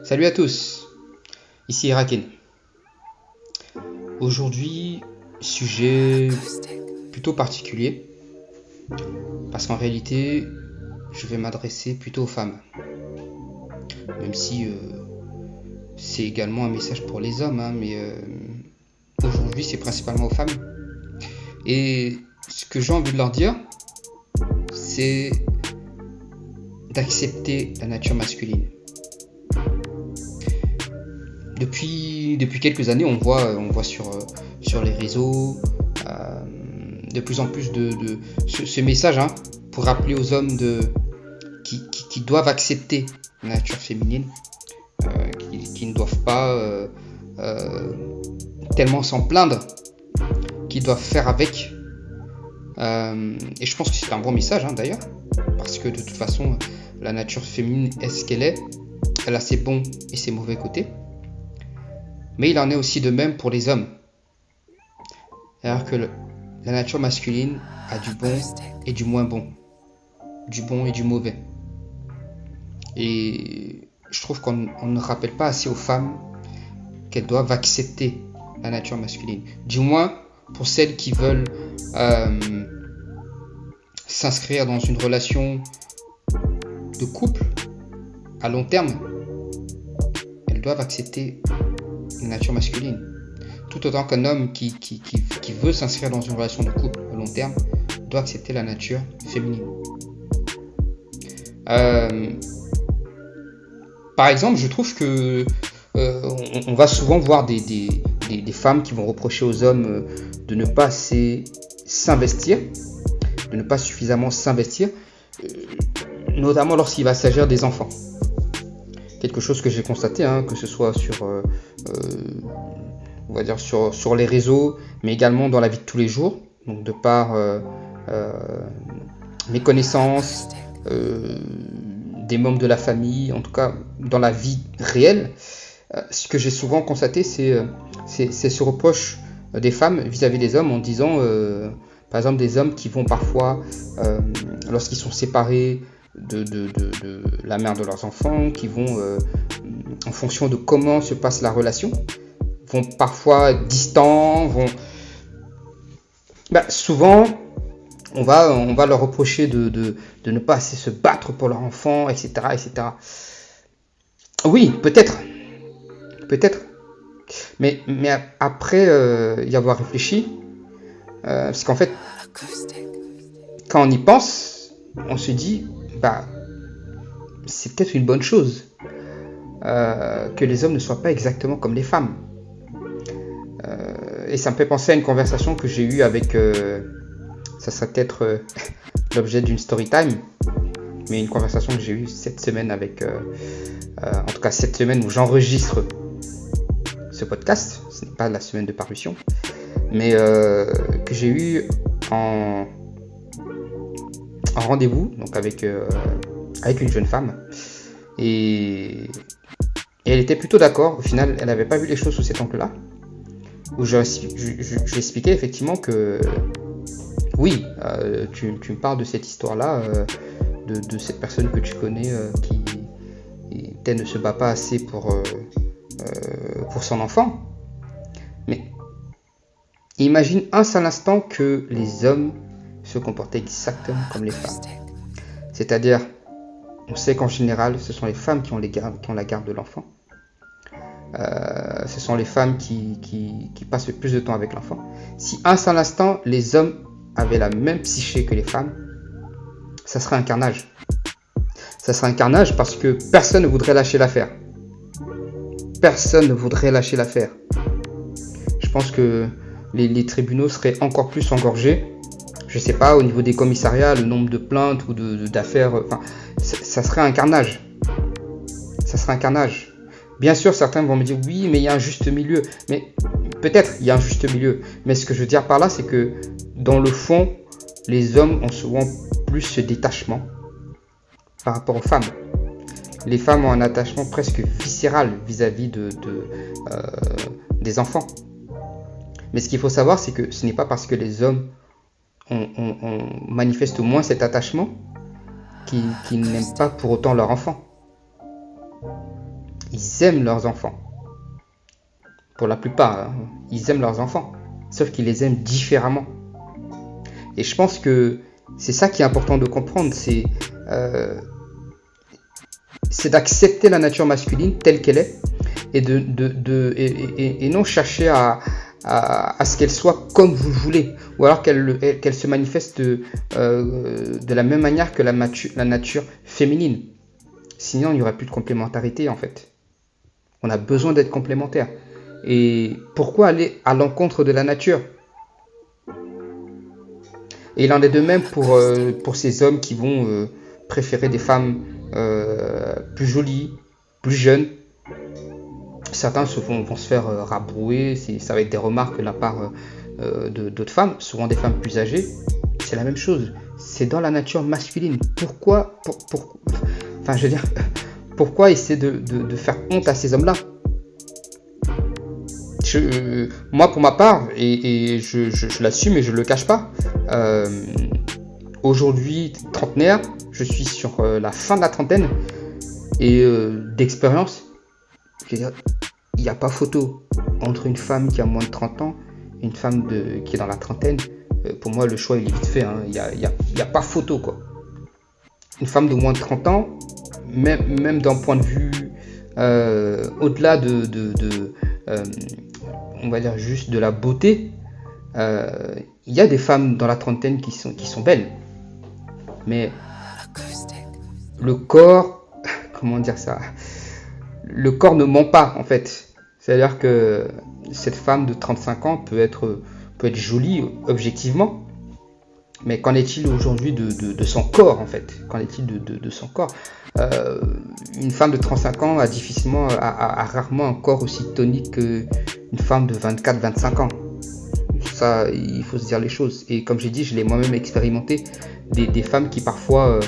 Salut à tous, ici Iraken. Aujourd'hui, sujet plutôt particulier, parce qu'en réalité, je vais m'adresser plutôt aux femmes. Même si c'est également un message pour les hommes, mais aujourd'hui c'est principalement aux femmes. Et ce que j'ai envie de leur dire, c'est d'accepter la nature masculine. Depuis quelques années, on voit sur les réseaux de plus en plus de ce message pour rappeler aux hommes qui doivent accepter la nature féminine, qui ne doivent pas tellement s'en plaindre, qu'ils doivent faire avec. Et je pense que c'est un bon message d'ailleurs, parce que de toute façon, la nature féminine est ce qu'elle est. Elle a ses bons et ses mauvais côtés. Mais il en est aussi de même pour les hommes. Alors que la nature masculine a du bon et du moins bon. Du bon et du mauvais. Et je trouve qu'on ne rappelle pas assez aux femmes qu'elles doivent accepter la nature masculine. Du moins pour celles qui veulent s'inscrire dans une relation de couple à long terme. Elles doivent accepter la nature masculine. Tout autant qu'un homme qui veut s'inscrire dans une relation de couple à long terme doit accepter la nature féminine. Par exemple, je trouve que on va souvent voir des femmes qui vont reprocher aux hommes de ne pas assez s'investir, de ne pas suffisamment s'investir, notamment lorsqu'il va s'agir des enfants. Quelque chose que j'ai constaté, que ce soit on va dire sur les réseaux, mais également dans la vie de tous les jours, donc de par mes connaissances, des membres de la famille, en tout cas dans la vie réelle, ce que j'ai souvent constaté, c'est ce reproche des femmes vis-à-vis des hommes en disant, par exemple, des hommes qui vont parfois, lorsqu'ils sont séparés de la mère de leurs enfants, qui vont, en fonction de comment se passe la relation, vont parfois être distants, souvent on va leur reprocher de ne pas assez se battre pour leur enfant, etc. Oui, peut-être, mais après y avoir réfléchi, parce qu'en fait, quand on y pense, on se dit, c'est peut-être une bonne chose que les hommes ne soient pas exactement comme les femmes. Et ça me fait penser à une conversation que j'ai eue avec, ça serait peut-être l'objet d'une story time, mais une conversation que j'ai eue cette semaine avec, en tout cas cette semaine où j'enregistre ce podcast, ce n'est pas la semaine de parution, mais que j'ai eue en rendez-vous, donc avec une jeune femme, et elle était plutôt d'accord. Au final, elle n'avait pas vu les choses sous cet angle-là, où j'ai expliqué effectivement que oui, tu me parles de cette histoire-là, de cette personne que tu connais qui peut-être ne se bat pas assez pour son enfant. Mais imagine un seul instant que les hommes se comportaient exactement comme les femmes. C'est-à-dire, on sait qu'en général, ce sont les femmes qui ont la garde de l'enfant. Ce sont les femmes qui passent le plus de temps avec l'enfant. Si un seul instant, les hommes avaient la même psyché que les femmes, ça serait un carnage. Ça serait un carnage parce que personne ne voudrait lâcher l'affaire. Personne ne voudrait lâcher l'affaire. Je pense que les tribunaux seraient encore plus engorgés. Je sais pas, au niveau des commissariats, le nombre de plaintes ou d'affaires, ça serait un carnage. Ça serait un carnage. Bien sûr, certains vont me dire oui, mais il y a un juste milieu. Mais peut-être il y a un juste milieu. Mais ce que je veux dire par là, c'est que dans le fond, les hommes ont souvent plus ce détachement par rapport aux femmes. Les femmes ont un attachement presque viscéral vis-à-vis des enfants. Mais ce qu'il faut savoir, c'est que ce n'est pas parce que les hommes manifestent moins cet attachement qu'ils n'aiment pas pour autant leur enfant. Ils aiment leurs enfants. Pour la plupart, hein, ils aiment leurs enfants. Sauf qu'ils les aiment différemment. Et je pense que c'est ça qui est important de comprendre. C'est d'accepter la nature masculine telle qu'elle est. Et non chercher à ce qu'elle soit comme vous le voulez. Ou alors qu'elle se manifeste de la même manière que la nature féminine. Sinon, il n'y aurait plus de complémentarité en fait. On a besoin d'être complémentaires. Et pourquoi aller à l'encontre de la nature? Et il en est de même pour ces hommes qui vont préférer des femmes plus jolies, plus jeunes. Certains vont se faire rabrouer, ça va être des remarques de la part d'autres femmes, souvent des femmes plus âgées. C'est la même chose, c'est dans la nature masculine. Pourquoi essayer de faire honte à ces hommes-là? Moi, pour ma part, et je l'assume et je ne le cache pas, aujourd'hui, trentenaire, je suis sur la fin de la trentaine, et d'expérience, je veux dire, il n'y a pas photo entre une femme qui a moins de 30 ans et une femme qui est dans la trentaine. Pour moi, le choix il est vite fait, hein. Il n'y a pas photo, quoi. Une femme de moins de 30 ans, même d'un point de vue au-delà on va dire juste de la beauté, il y a des femmes dans la trentaine qui sont belles, mais le corps, comment dire ça, le corps ne ment pas en fait. C'est-à-dire que cette femme de 35 ans peut être jolie objectivement, mais qu'en est-il aujourd'hui de son corps en fait? Qu'en est-il de son corps? Une femme de 35 ans a rarement un corps aussi tonique qu'une femme de 24-25 ans. Ça, il faut se dire les choses. Et comme j'ai dit, je l'ai moi-même expérimenté. Des femmes qui parfois,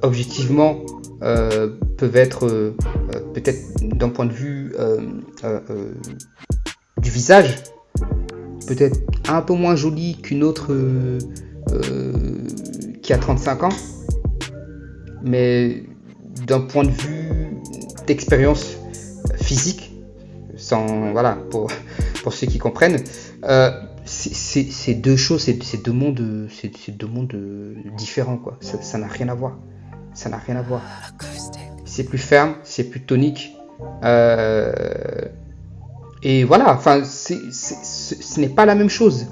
objectivement, peuvent être peut-être d'un point de vue du visage, peut-être un peu moins jolie qu'une autre qui a 35 ans. Mais d'un point de vue d'expérience physique, pour ceux qui comprennent, c'est deux choses, c'est deux mondes différents, quoi. Ça n'a rien à voir. Ça n'a rien à voir. C'est plus ferme, c'est plus tonique. Et voilà, ce n'est pas la même chose.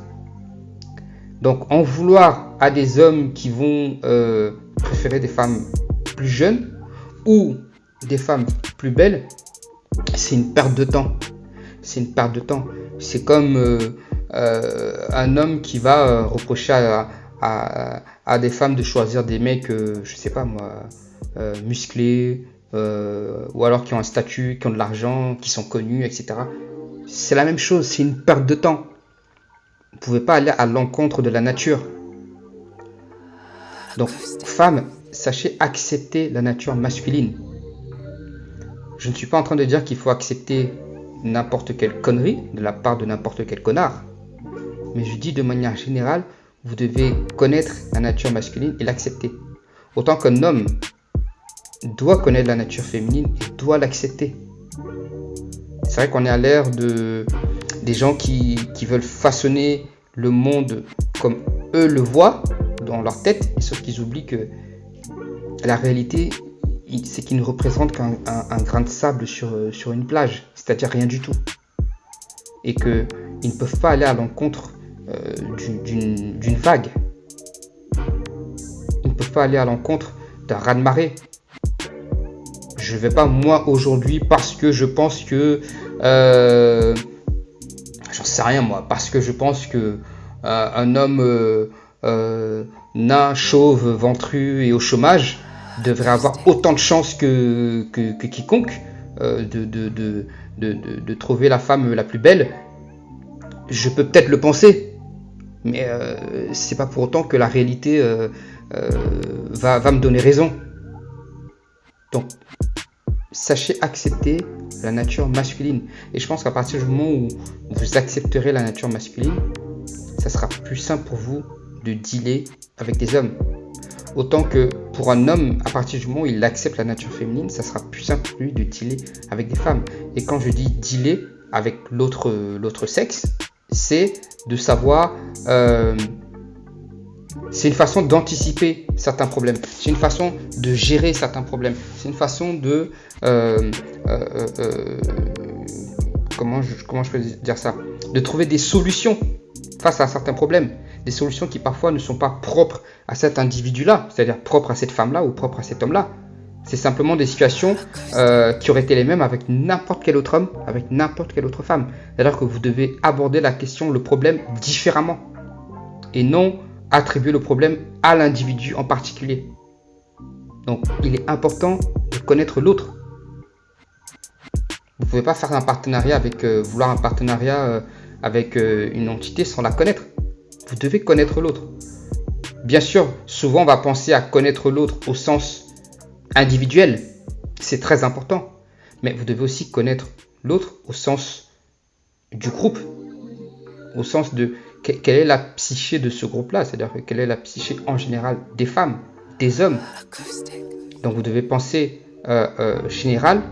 Donc, en vouloir à des hommes qui vont préférer des femmes plus jeunes ou des femmes plus belles, c'est une perte de temps. C'est une perte de temps. C'est comme un homme qui va reprocher à des femmes de choisir des mecs, je sais pas moi, musclés, ou alors qui ont un statut, qui ont de l'argent, qui sont connus, etc. C'est la même chose, c'est une perte de temps. Vous ne pouvez pas aller à l'encontre de la nature. Donc, femmes, sachez accepter la nature masculine. Je ne suis pas en train de dire qu'il faut accepter n'importe quelle connerie de la part de n'importe quel connard. Mais je dis de manière générale, vous devez connaître la nature masculine et l'accepter. Autant qu'un homme doit connaître la nature féminine et doit l'accepter. C'est vrai qu'on est à l'ère des gens qui veulent façonner le monde comme eux le voient dans leur tête, sauf qu'ils oublient que la réalité, c'est qu'ils ne représentent qu'un grain de sable sur une plage, c'est-à-dire rien du tout. Et qu'ils ne peuvent pas aller à l'encontre d'une vague. Ils ne peuvent pas aller à l'encontre d'un raz-de-marée. Je ne vais pas, moi, aujourd'hui, parce que je pense que... j'en sais rien, moi. Parce que je pense que un homme nain, chauve, ventru et au chômage devrait avoir autant de chances que quiconque de trouver la femme la plus belle. Je peux peut-être le penser, mais c'est pas pour autant que la réalité va me donner raison. Donc, sachez accepter la nature masculine. Et je pense qu'à partir du moment où vous accepterez la nature masculine, ça sera plus simple pour vous de dealer avec des hommes. Autant que pour un homme, à partir du moment où il accepte la nature féminine, ça sera plus simple pour lui de dealer avec des femmes. Et quand je dis dealer avec l'autre sexe, c'est de savoir... c'est une façon d'anticiper certains problèmes. C'est une façon de gérer certains problèmes. C'est une façon de... comment je peux dire ça? De trouver des solutions face à certains problèmes. Des solutions qui parfois ne sont pas propres à cet individu-là, c'est-à-dire propres à cette femme-là ou propres à cet homme-là. C'est simplement des situations qui auraient été les mêmes avec n'importe quel autre homme, avec n'importe quelle autre femme. C'est-à-dire que vous devez aborder la question, le problème différemment. Et non attribuer le problème à l'individu en particulier. Donc, il est important de connaître l'autre. Vous ne pouvez pas faire un partenariat avec, vouloir un partenariat avec une entité sans la connaître. Vous devez connaître l'autre. Bien sûr, souvent on va penser à connaître l'autre au sens individuel. C'est très important. Mais vous devez aussi connaître l'autre au sens du groupe. Au sens de quelle est la psyché de ce groupe-là. C'est-à-dire quelle est la psyché en général des femmes, des hommes. Donc vous devez penser général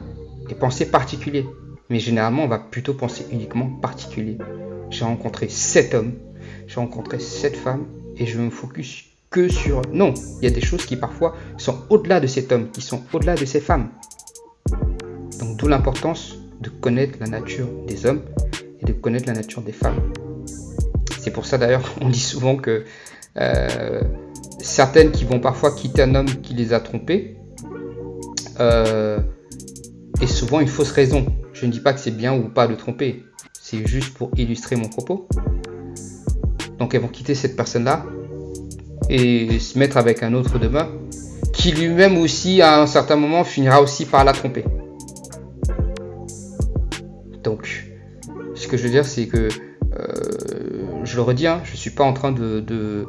et penser particulier. Mais généralement, on va plutôt penser uniquement particulier. J'ai rencontré 7 hommes, j'ai rencontré 7 femmes et je me focus que sur... Non, il y a des choses qui parfois sont au-delà de cet homme, qui sont au-delà de ces femmes. Donc d'où l'importance de connaître la nature des hommes et de connaître la nature des femmes. C'est pour ça d'ailleurs on dit souvent que certaines qui vont parfois quitter un homme qui les a trompées, et souvent une fausse raison. Je ne dis pas que c'est bien ou pas de tromper, c'est juste pour illustrer mon propos. Donc elles vont quitter cette personne-là et se mettre avec un autre demain qui lui-même aussi à un certain moment finira aussi par la tromper. Donc ce que je veux dire c'est que je le redis, je ne suis pas en train de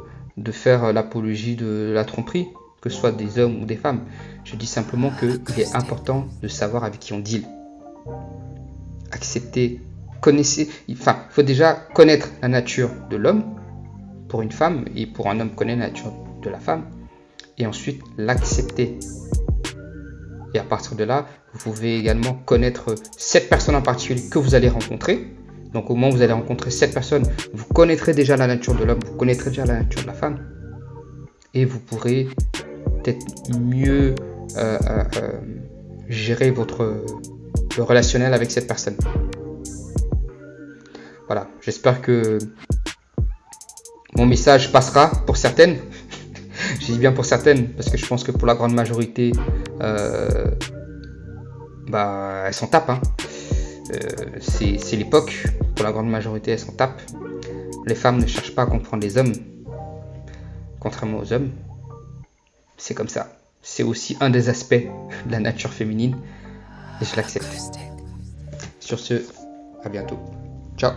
faire l'apologie de la tromperie, que ce soit des hommes ou des femmes. Je dis simplement qu'il est important de savoir avec qui on deal. Accepter, connaissez, enfin, il faut déjà connaître la nature de l'homme pour une femme et pour un homme connaître la nature de la femme et ensuite l'accepter. Et à partir de là, vous pouvez également connaître cette personne en particulier que vous allez rencontrer. Donc au moment où vous allez rencontrer cette personne, vous connaîtrez déjà la nature de l'homme, vous connaîtrez déjà la nature de la femme et vous pourrez peut-être mieux gérer le relationnel avec cette personne. Voilà, j'espère que mon message passera pour certaines. Je dis bien pour certaines parce que je pense que pour la grande majorité, elles s'en tapent. C'est l'époque. Pour la grande majorité, elles s'en tapent. Les femmes ne cherchent pas à comprendre les hommes, contrairement aux hommes. C'est comme ça. C'est aussi un des aspects de la nature féminine et je l'accepte. Sur ce, à bientôt. Ciao.